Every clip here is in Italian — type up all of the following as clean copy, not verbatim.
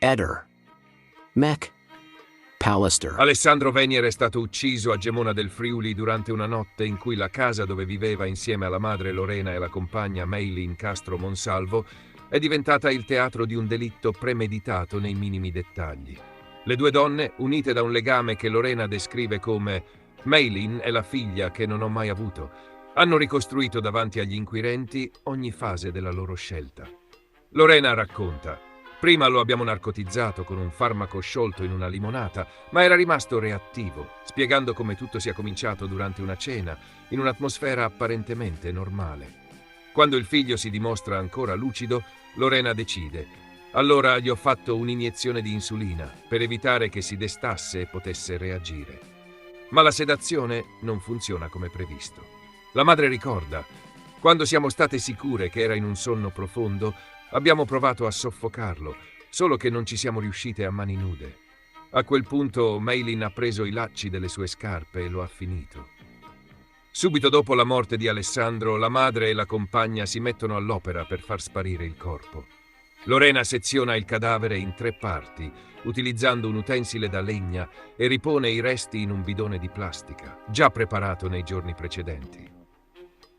Eder. Mac. Pallister. Alessandro Venier è stato ucciso a Gemona del Friuli durante una notte in cui la casa dove viveva insieme alla madre Lorena e la compagna Maylin Castro Monsalvo è diventata il teatro di un delitto premeditato nei minimi dettagli. Le due donne, unite da un legame che Lorena descrive come «Maylin è la figlia che non ho mai avuto», hanno ricostruito davanti agli inquirenti ogni fase della loro scelta. Lorena racconta: «Prima lo abbiamo narcotizzato con un farmaco sciolto in una limonata, ma era rimasto reattivo», spiegando come tutto sia cominciato durante una cena, in un'atmosfera apparentemente normale. Quando il figlio si dimostra ancora lucido, Lorena decide: «Allora gli ho fatto un'iniezione di insulina per evitare che si destasse e potesse reagire». Ma la sedazione non funziona come previsto. La madre ricorda: «Quando siamo state sicure che era in un sonno profondo, abbiamo provato a soffocarlo, solo che non ci siamo riuscite a mani nude. A quel punto Maylin ha preso i lacci delle sue scarpe e lo ha finito». Subito dopo la morte di Alessandro, la madre e la compagna si mettono all'opera per far sparire il corpo. Lorena seziona il cadavere in 3 parti, utilizzando un utensile da legna, e ripone i resti in un bidone di plastica, già preparato nei giorni precedenti.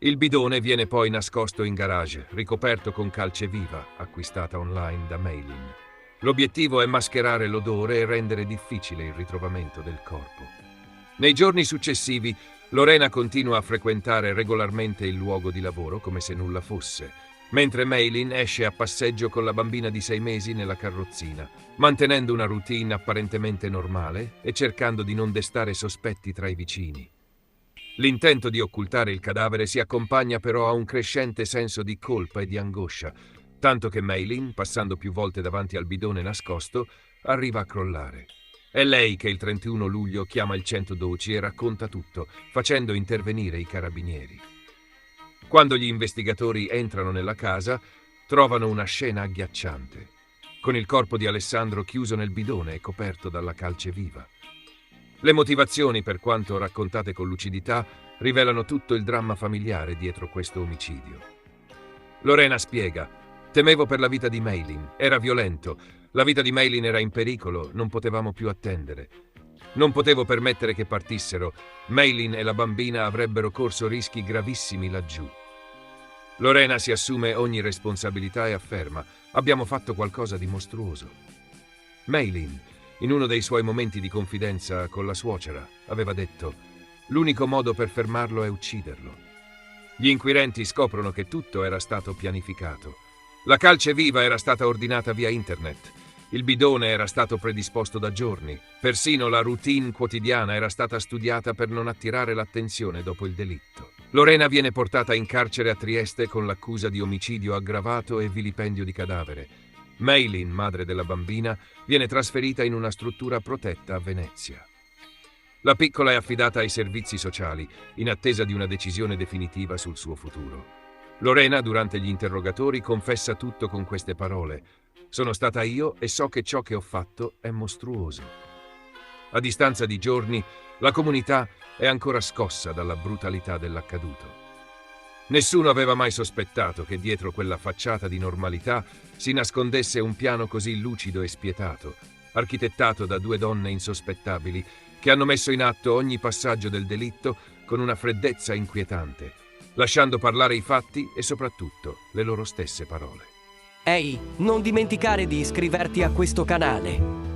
Il bidone viene poi nascosto in garage, ricoperto con calce viva, acquistata online da Maylin. L'obiettivo è mascherare l'odore e rendere difficile il ritrovamento del corpo. Nei giorni successivi, Lorena continua a frequentare regolarmente il luogo di lavoro come se nulla fosse, mentre Maylin esce a passeggio con la bambina di 6 mesi nella carrozzina, mantenendo una routine apparentemente normale e cercando di non destare sospetti tra i vicini. L'intento di occultare il cadavere si accompagna però a un crescente senso di colpa e di angoscia, tanto che Maylin, passando più volte davanti al bidone nascosto, arriva a crollare. È lei che il 31 luglio chiama il 112 e racconta tutto, facendo intervenire i carabinieri. Quando gli investigatori entrano nella casa, trovano una scena agghiacciante, con il corpo di Alessandro chiuso nel bidone e coperto dalla calce viva. Le motivazioni, per quanto raccontate con lucidità, rivelano tutto il dramma familiare dietro questo omicidio. Lorena spiega: «Temevo per la vita di Maylin, era violento, la vita di Maylin era in pericolo, non potevamo più attendere. Non potevo permettere che partissero, Maylin e la bambina avrebbero corso rischi gravissimi laggiù». Lorena si assume ogni responsabilità e afferma: «Abbiamo fatto qualcosa di mostruoso». Maylin, in uno dei suoi momenti di confidenza con la suocera, aveva detto: «L'unico modo per fermarlo è ucciderlo». Gli inquirenti scoprono che tutto era stato pianificato. La calce viva era stata ordinata via internet. Il bidone era stato predisposto da giorni. Persino la routine quotidiana era stata studiata per non attirare l'attenzione dopo il delitto. Lorena viene portata in carcere a Trieste con l'accusa di omicidio aggravato e vilipendio di cadavere. Maylin, madre della bambina, viene trasferita in una struttura protetta a Venezia. La piccola è affidata ai servizi sociali, in attesa di una decisione definitiva sul suo futuro. Lorena, durante gli interrogatori, confessa tutto con queste parole: «Sono stata io e so che ciò che ho fatto è mostruoso». A distanza di giorni, la comunità è ancora scossa dalla brutalità dell'accaduto. Nessuno aveva mai sospettato che dietro quella facciata di normalità si nascondesse un piano così lucido e spietato, architettato da 2 donne insospettabili che hanno messo in atto ogni passaggio del delitto con una freddezza inquietante, lasciando parlare i fatti e soprattutto le loro stesse parole. Ehi, non dimenticare di iscriverti a questo canale.